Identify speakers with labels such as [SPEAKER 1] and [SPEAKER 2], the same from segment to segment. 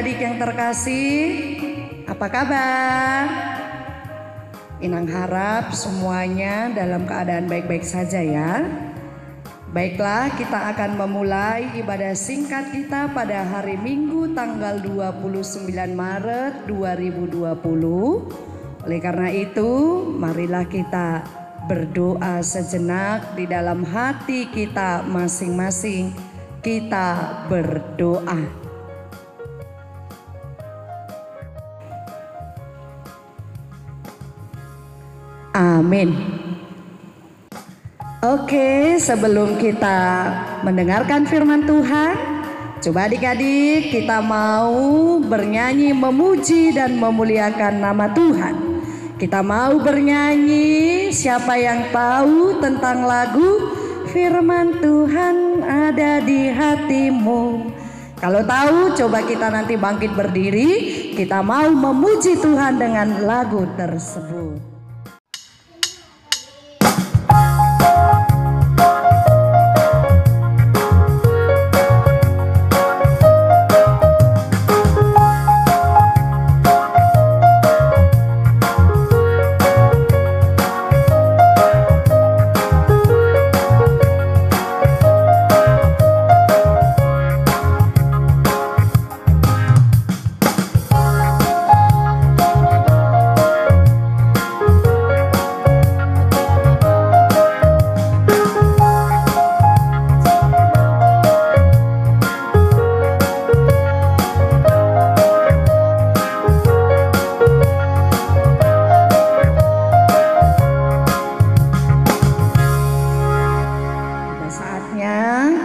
[SPEAKER 1] adik-adik yang terkasih, apa kabar? Inang harap semuanya dalam keadaan baik-baik saja ya. Baiklah, kita akan memulai ibadah singkat kita pada hari Minggu tanggal 29 Maret 2020. Oleh karena itu, marilah kita berdoa sejenak di dalam hati kita masing-masing. Kita berdoa. Amin. Oke, sebelum kita mendengarkan firman Tuhan, coba adik-adik kita mau bernyanyi memuji dan memuliakan nama Tuhan. Kita mau bernyanyi, siapa yang tahu tentang lagu firman Tuhan ada di hatimu. Kalau tahu, coba kita nanti bangkit berdiri, kita mau memuji Tuhan dengan lagu tersebut.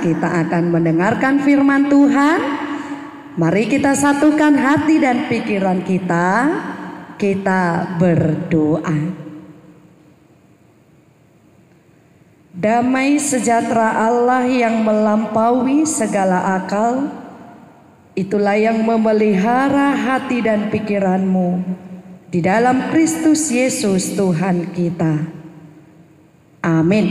[SPEAKER 1] Kita akan mendengarkan firman Tuhan. Mari kita satukan hati dan pikiran kita. Kita berdoa. Damai sejahtera Allah yang melampaui segala akal, itulah yang memelihara hati dan pikiranmu di dalam Kristus Yesus Tuhan kita. Amin.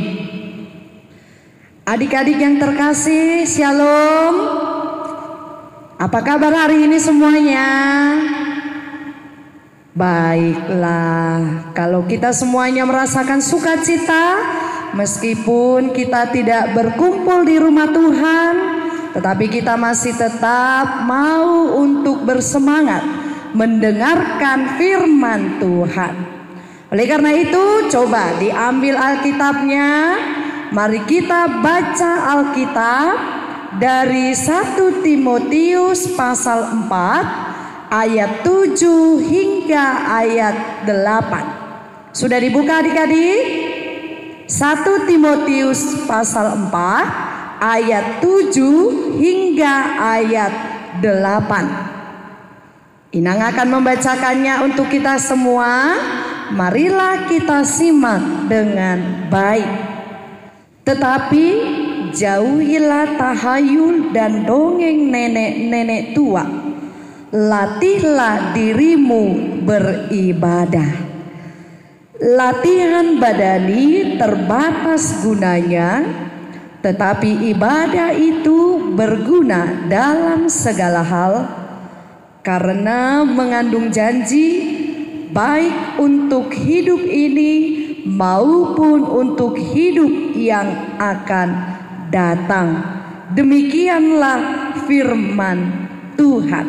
[SPEAKER 1] Adik-adik yang terkasih, shalom. Apa kabar hari ini semuanya? Baiklah, kalau kita semuanya merasakan sukacita, meskipun kita tidak berkumpul di rumah Tuhan, tetapi kita masih tetap mau untuk bersemangat mendengarkan firman Tuhan. Oleh karena itu, coba diambil Alkitabnya. Mari kita baca Alkitab dari 1 Timotius pasal 4 ayat 7 hingga ayat 8. Sudah dibuka adik-adik? 1 Timotius pasal 4 ayat 7 hingga ayat 8. Inang akan membacakannya untuk kita semua. Marilah kita simak dengan baik. Tetapi jauhilah tahayul dan dongeng nenek-nenek tua. Latihlah dirimu beribadah. Latihan badani terbatas gunanya, tetapi ibadah itu berguna dalam segala hal, karena mengandung janji baik untuk hidup ini maupun untuk hidup yang akan datang. Demikianlah firman Tuhan.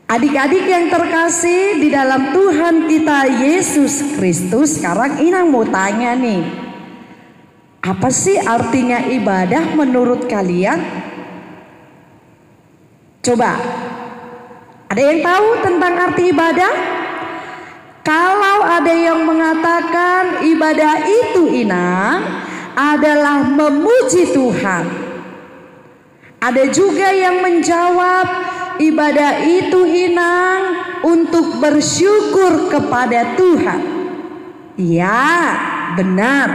[SPEAKER 1] Adik-adik yang terkasih di dalam Tuhan kita Yesus Kristus, sekarang Inang mau tanya nih, apa sih artinya ibadah menurut kalian? Coba, ada yang tahu tentang arti ibadah? Kalau ada yang mengatakan ibadah itu Inang adalah memuji Tuhan. Ada juga yang menjawab ibadah itu Inang untuk bersyukur kepada Tuhan. Ya, benar.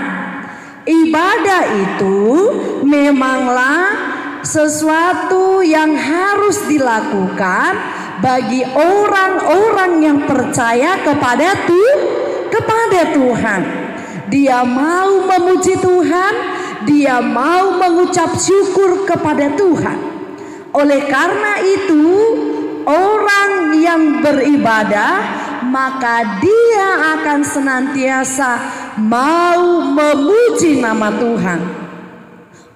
[SPEAKER 1] Ibadah itu memanglah sesuatu yang harus dilakukan bagi orang-orang yang percaya kepada Tuhan. Dia mau memuji Tuhan, dia mau mengucap syukur kepada Tuhan. Oleh karena itu, orang yang beribadah, maka dia akan senantiasa mau memuji nama Tuhan.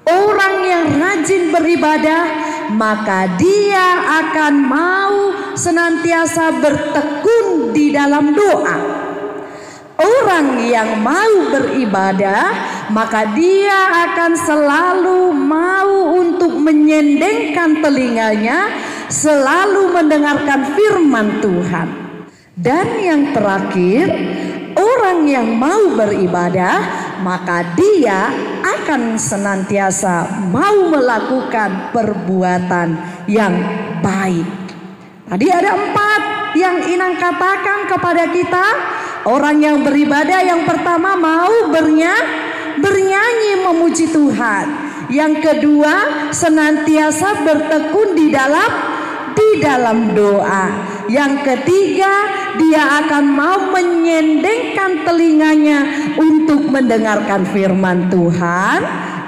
[SPEAKER 1] Orang yang rajin beribadah, maka dia akan mau senantiasa bertekun di dalam doa. Orang yang mau beribadah, maka dia akan selalu mau untuk menyendengkan telinganya, selalu mendengarkan firman Tuhan. Dan yang terakhir, orang yang mau beribadah, maka dia akan senantiasa mau melakukan perbuatan yang baik. Tadi ada 4 yang Inang katakan kepada kita. Orang yang beribadah yang pertama mau bernyanyi memuji Tuhan. Yang kedua, senantiasa bertekun di dalam doa. Yang ketiga, dia akan mau menyendengkan telinganya untuk mendengarkan firman Tuhan.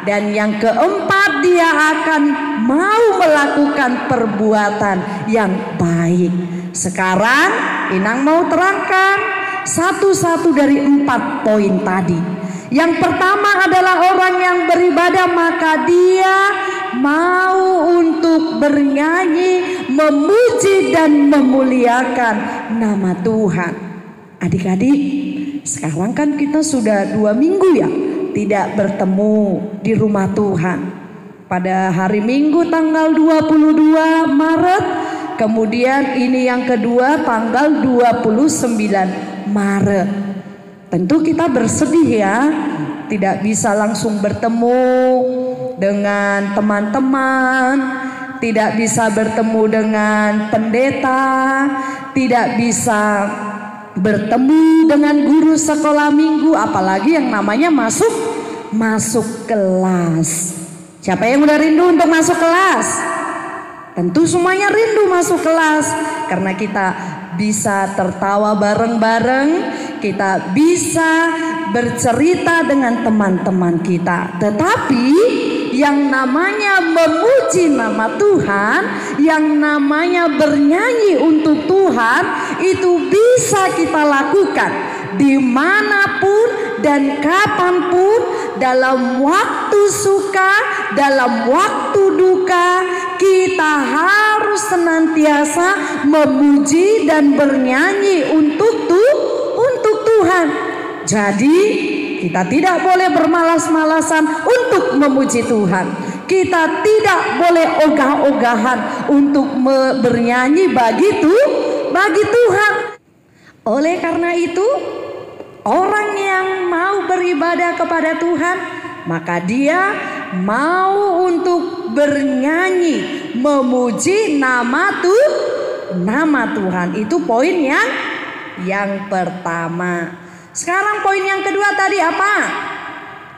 [SPEAKER 1] Dan yang keempat, dia akan mau melakukan perbuatan yang baik. Sekarang Inang mau terangkan satu-satu dari 4 poin tadi. Yang pertama adalah orang yang beribadah, maka dia mau untuk bernyanyi, memuji dan memuliakan nama Tuhan. Adik-adik, sekarang kan kita sudah 2 minggu ya tidak bertemu di rumah Tuhan. Pada hari Minggu tanggal 22 Maret, kemudian ini yang kedua tanggal 29 Maret. Tentu kita bersedih ya, tidak bisa langsung bertemu dengan teman-teman, tidak bisa bertemu dengan pendeta, tidak bisa bertemu dengan guru sekolah minggu, apalagi yang namanya masuk kelas. Siapa yang udah rindu untuk masuk kelas? Tentu semuanya rindu masuk kelas, karena kita bisa tertawa bareng-bareng, kita bisa bercerita dengan teman-teman kita. Tetapi yang namanya memuji nama Tuhan, yang namanya bernyanyi untuk Tuhan, itu bisa kita lakukan dimanapun dan kapanpun, dalam waktu suka, dalam waktu duka. Kita harus senantiasa memuji dan bernyanyi untuk Tuhan. Jadi kita tidak boleh bermalas-malasan untuk memuji Tuhan. Kita tidak boleh ogah-ogahan untuk bernyanyi bagi Tuhan. Oleh karena itu, orang yang mau beribadah kepada Tuhan, maka dia mau untuk bernyanyi, memuji nama Tuhan. Itu poin yang pertama. Sekarang poin yang kedua tadi apa?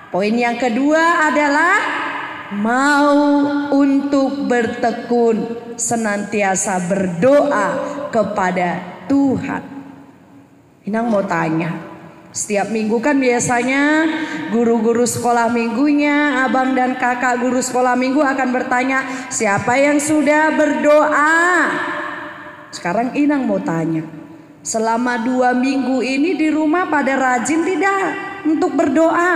[SPEAKER 1] Poin yang kedua adalah mau untuk bertekun, senantiasa berdoa kepada Tuhan. Inang mau tanya, setiap minggu kan biasanya guru-guru sekolah minggunya, abang dan kakak guru sekolah minggu akan bertanya, siapa yang sudah berdoa? Sekarang Inang mau tanya, selama 2 minggu ini di rumah pada rajin tidak untuk berdoa?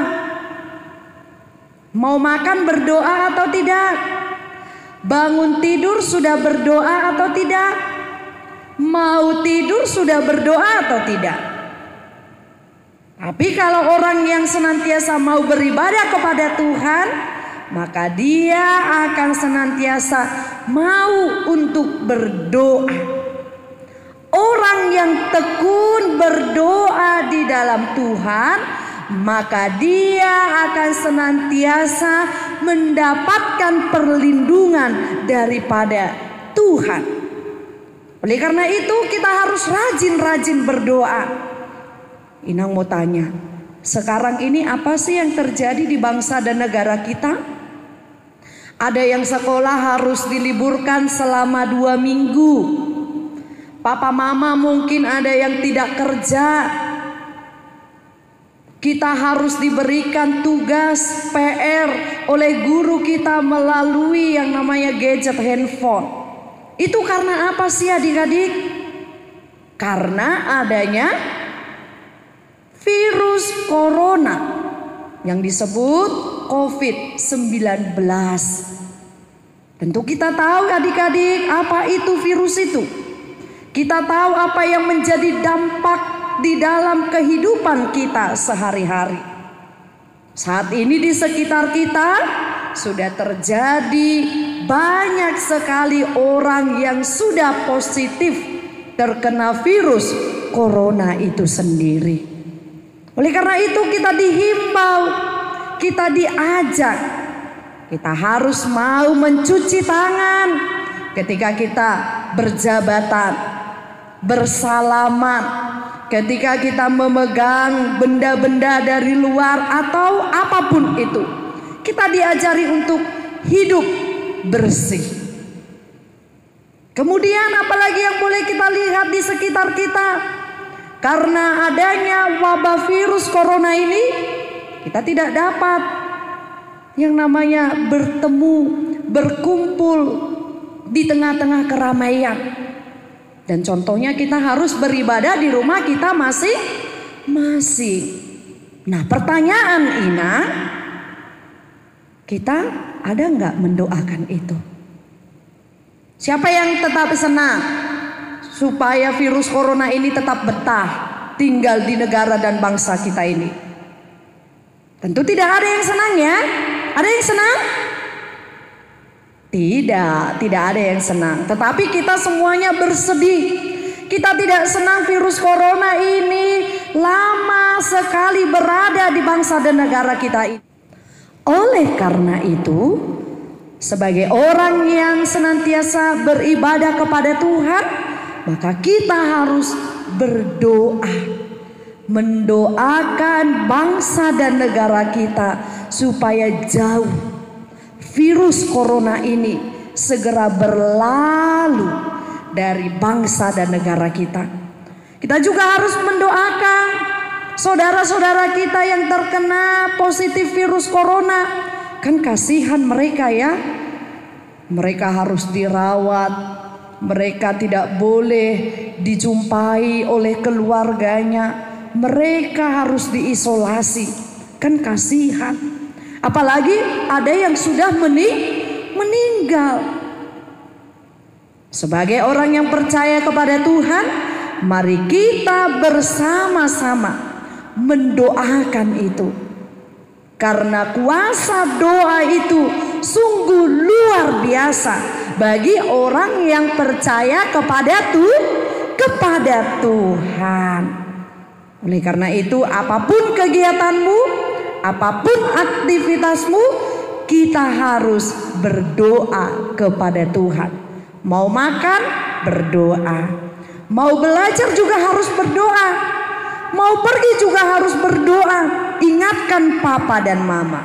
[SPEAKER 1] Mau makan berdoa atau tidak? Bangun tidur sudah berdoa atau tidak? Mau tidur sudah berdoa atau tidak? Tapi kalau orang yang senantiasa mau beribadah kepada Tuhan, maka dia akan senantiasa mau untuk berdoa. Orang yang tekun berdoa di dalam Tuhan, maka dia akan senantiasa mendapatkan perlindungan daripada Tuhan. Oleh karena itu kita harus rajin-rajin berdoa. Inang mau tanya, sekarang ini apa sih yang terjadi di bangsa dan negara kita? Ada yang sekolah harus diliburkan selama 2 minggu. Papa mama mungkin ada yang tidak kerja. Kita harus diberikan tugas PR oleh guru kita melalui yang namanya gadget handphone. Itu karena apa sih adik-adik? Karena adanya virus corona yang disebut COVID-19. Tentu kita tahu adik-adik apa itu virus itu. Kita tahu apa yang menjadi dampak di dalam kehidupan kita sehari-hari. Saat ini di sekitar kita sudah terjadi banyak sekali orang yang sudah positif terkena virus corona itu sendiri. Oleh karena itu kita dihimbau, kita diajak, kita harus mau mencuci tangan ketika kita berjabatan, bersalaman, ketika kita memegang benda-benda dari luar atau apapun itu. Kita diajari untuk hidup bersih. Kemudian apalagi yang boleh kita lihat di sekitar kita? Karena adanya wabah virus corona ini, kita tidak dapat yang namanya bertemu, berkumpul di tengah-tengah keramaian. Dan contohnya kita harus beribadah di rumah kita masing-masing. Nah, pertanyaan Ina, kita ada nggak mendoakan itu? Siapa yang tetap senang supaya virus corona ini tetap betah tinggal di negara dan bangsa kita ini? Tentu tidak ada yang senang ya. Ada yang senang? Tidak ada yang senang. Tetapi kita semuanya bersedih. Kita tidak senang virus corona ini lama sekali berada di bangsa dan negara kita ini. Oleh karena itu, sebagai orang yang senantiasa beribadah kepada Tuhan, maka kita harus berdoa, mendoakan bangsa dan negara kita supaya jauh virus corona ini segera berlalu dari bangsa dan negara kita. Kita juga harus mendoakan saudara-saudara kita yang terkena positif virus corona. Kan kasihan mereka ya. Mereka harus dirawat. Mereka tidak boleh dijumpai oleh keluarganya. Mereka harus diisolasi. Kan kasihan. Apalagi ada yang sudah meninggal. Sebagai orang yang percaya kepada Tuhan, mari kita bersama-sama mendoakan itu. Karena kuasa doa itu sungguh luar biasa bagi orang yang percaya kepada Tuhan. Oleh karena itu, apapun kegiatanmu, apapun aktivitasmu, kita harus berdoa kepada Tuhan. Mau makan, berdoa. Mau belajar juga harus berdoa. Mau pergi juga harus berdoa. Ingatkan papa dan mama.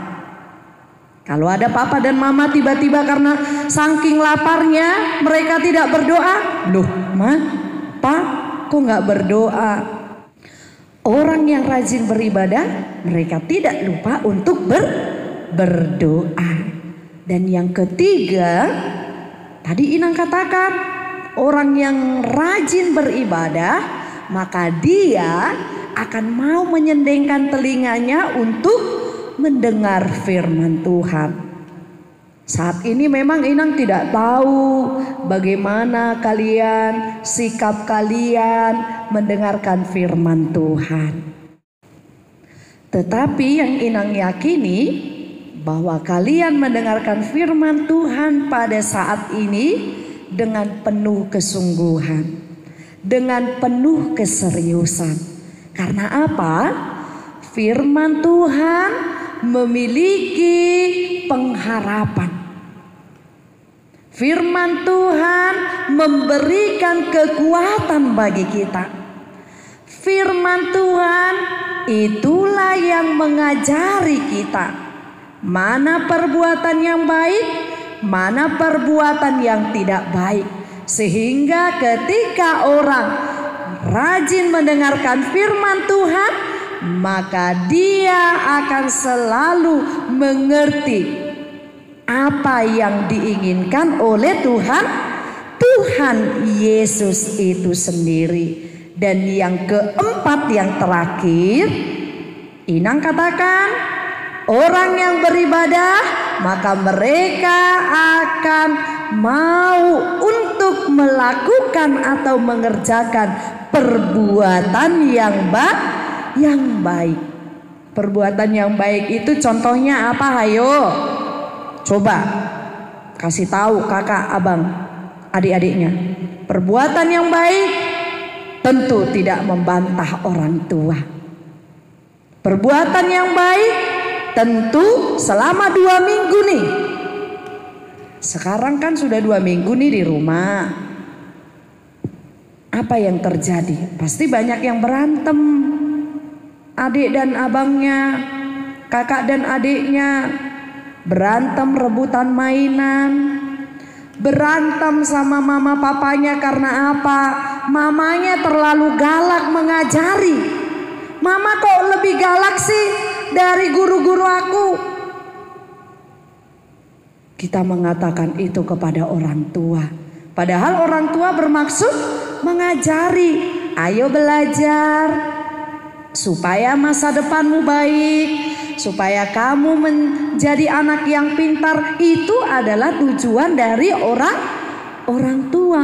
[SPEAKER 1] Kalau ada papa dan mama tiba-tiba karena saking laparnya mereka tidak berdoa. Loh, ma, pa, kok nggak berdoa? Orang yang rajin beribadah, mereka tidak lupa untuk berdoa. Dan yang ketiga, tadi Inang katakan, orang yang rajin beribadah, maka dia akan mau menyendengkan telinganya untuk mendengar firman Tuhan. Saat ini memang Inang tidak tahu bagaimana kalian, sikap kalian mendengarkan firman Tuhan. Tetapi yang Inang yakini bahwa kalian mendengarkan firman Tuhan pada saat ini dengan penuh kesungguhan, dengan penuh keseriusan. Karena apa? Firman Tuhan memiliki pengharapan. Firman Tuhan memberikan kekuatan bagi kita. Firman Tuhan itulah yang mengajari kita mana perbuatan yang baik, mana perbuatan yang tidak baik. Sehingga ketika orang rajin mendengarkan firman Tuhan, maka dia akan selalu mengerti apa yang diinginkan oleh Tuhan Tuhan Yesus itu sendiri. Dan yang keempat, yang terakhir, Inang katakan, orang yang beribadah maka mereka akan mau untuk melakukan atau mengerjakan perbuatan yang baik. Perbuatan yang baik itu contohnya apa? Hayo, coba kasih tahu kakak, abang, adik-adiknya. Perbuatan yang baik tentu tidak membantah orang tua. Perbuatan yang baik tentu selama 2 minggu nih. Sekarang kan sudah 2 minggu nih di rumah. Apa yang terjadi? Pasti banyak yang berantem. Adik dan abangnya, kakak dan adiknya berantem rebutan mainan. Berantem sama mama papanya karena apa? Mamanya terlalu galak mengajari. Mama kok lebih galak sih dari guru-guru aku? Kita mengatakan itu kepada orang tua. Padahal orang tua bermaksud mengajari. Ayo belajar supaya masa depanmu baik, supaya kamu menjadi anak yang pintar. Itu adalah tujuan dari orang tua.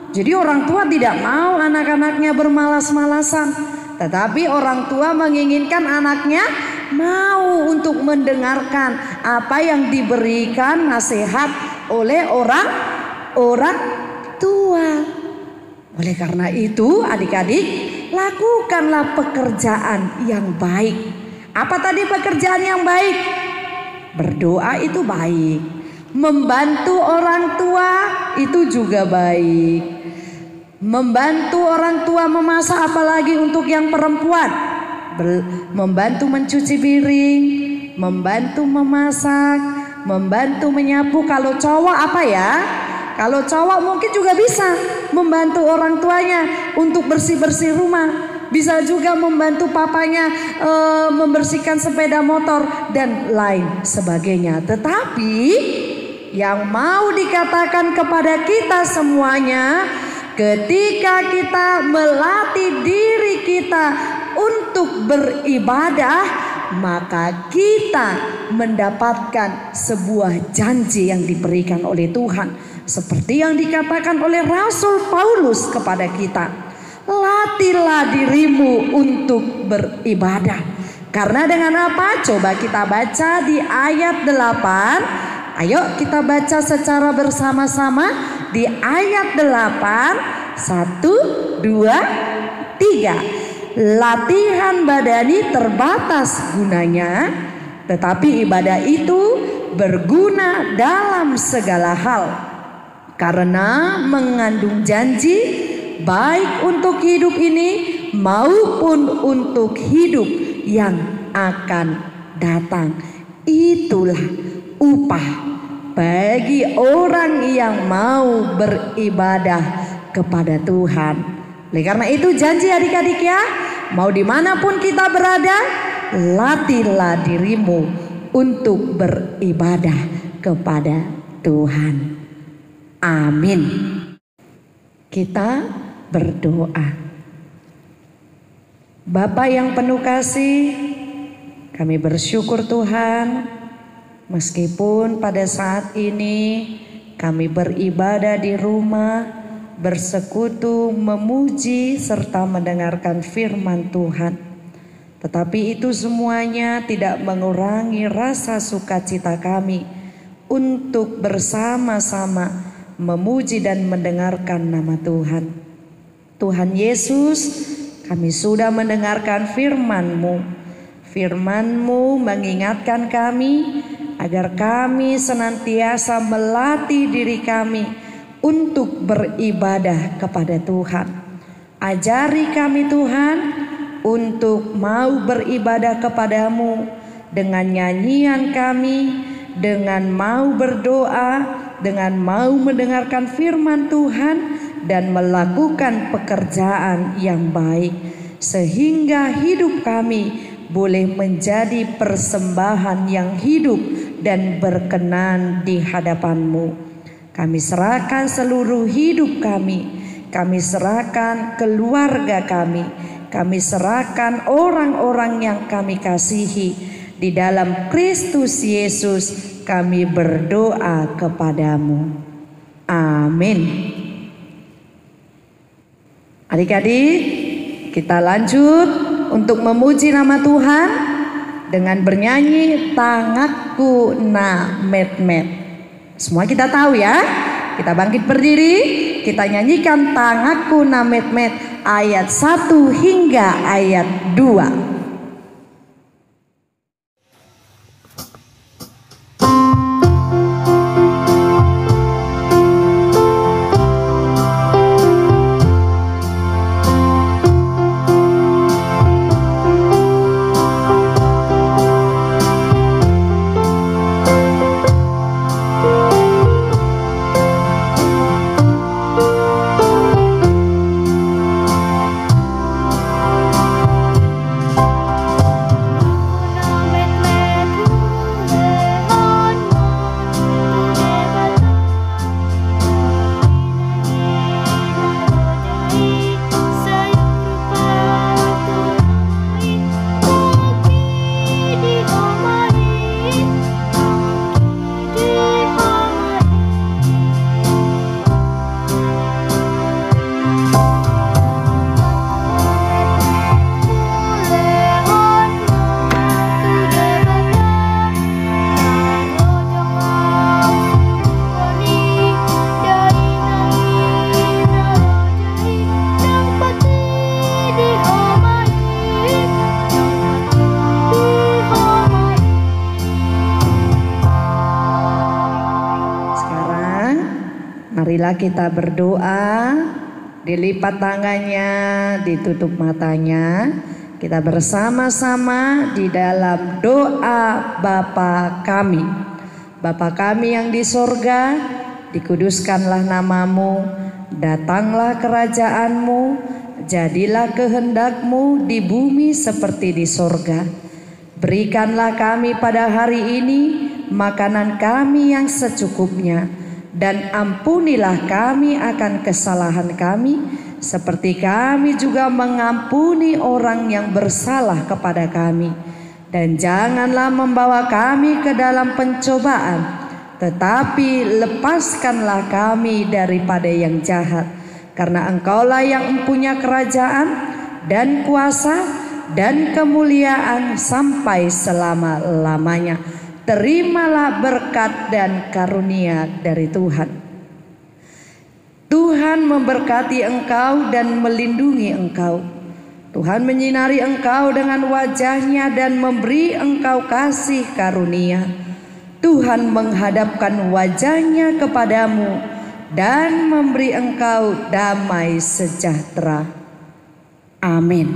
[SPEAKER 1] Jadi orang tua tidak mau anak-anaknya bermalas-malasan, tetapi orang tua menginginkan anaknya mau untuk mendengarkan apa yang diberikan nasihat oleh orang tua. Oleh karena itu adik-adik, lakukanlah pekerjaan yang baik. Apa tadi pekerjaan yang baik? Berdoa itu baik. Membantu orang tua itu juga baik. Membantu orang tua memasak, apalagi untuk yang perempuan, membantu mencuci piring, membantu memasak, membantu menyapu. Kalau cowok apa ya? Kalau cowok mungkin juga bisa membantu orang tuanya untuk bersih-bersih rumah. Bisa juga membantu papanya membersihkan sepeda motor dan lain sebagainya. Tetapi yang mau dikatakan kepada kita semuanya, ketika kita melatih diri kita untuk beribadah, maka kita mendapatkan sebuah janji yang diberikan oleh Tuhan. Seperti yang dikatakan oleh Rasul Paulus kepada kita, latihlah dirimu untuk beribadah. Karena dengan apa? Coba kita baca di ayat 8. Ayo kita baca secara bersama-sama di ayat 8. 1, 2, 3. Latihan badani terbatas gunanya, tetapi ibadah itu berguna dalam segala hal, karena mengandung janji baik untuk hidup ini maupun untuk hidup yang akan datang. Itulah upah bagi orang yang mau beribadah kepada Tuhan. Oleh karena itu janji adik-adik ya, mau dimanapun kita berada, latihlah dirimu untuk beribadah kepada Tuhan. Amin. Kita berdoa. Bapa yang penuh kasih, kami bersyukur Tuhan, meskipun pada saat ini kami beribadah di rumah, bersekutu, memuji serta mendengarkan firman Tuhan, tetapi itu semuanya tidak mengurangi rasa sukacita kami untuk bersama-sama memuji dan mendengarkan nama Tuhan. Tuhan Yesus, kami sudah mendengarkan firman-Mu. Firman-Mu mengingatkan kami agar kami senantiasa melatih diri kami untuk beribadah kepada Tuhan. Ajari kami Tuhan untuk mau beribadah kepadamu dengan nyanyian kami, dengan mau berdoa, dengan mau mendengarkan firman Tuhan dan melakukan pekerjaan yang baik, sehingga hidup kami boleh menjadi persembahan yang hidup dan berkenan di hadapan-Mu. Kami serahkan seluruh hidup kami serahkan keluarga kami serahkan orang-orang yang kami kasihi. Di dalam Kristus Yesus kami berdoa kepadamu. Amin. Adik-adik, kita lanjut untuk memuji nama Tuhan dengan bernyanyi Tangakku na met-met. Semua kita tahu ya. Kita bangkit berdiri, kita nyanyikan Tangakku na met-met ayat 1 hingga ayat 2. Marilah kita berdoa, dilipat tangannya, ditutup matanya. Kita bersama-sama di dalam doa Bapa kami. Bapa kami yang di sorga, dikuduskanlah namamu, datanglah kerajaanmu, jadilah kehendakmu di bumi seperti di sorga. Berikanlah kami pada hari ini makanan kami yang secukupnya. Dan ampunilah kami akan kesalahan kami, seperti kami juga mengampuni orang yang bersalah kepada kami. Dan janganlah membawa kami ke dalam pencobaan, tetapi lepaskanlah kami daripada yang jahat. Karena Engkaulah yang mempunyai kerajaan dan kuasa dan kemuliaan sampai selama-lamanya. Terimalah berkat dan karunia dari Tuhan. Tuhan memberkati engkau dan melindungi engkau. Tuhan menyinari engkau dengan wajahnya dan memberi engkau kasih karunia. Tuhan menghadapkan wajahnya kepadamu dan memberi engkau damai sejahtera. Amin.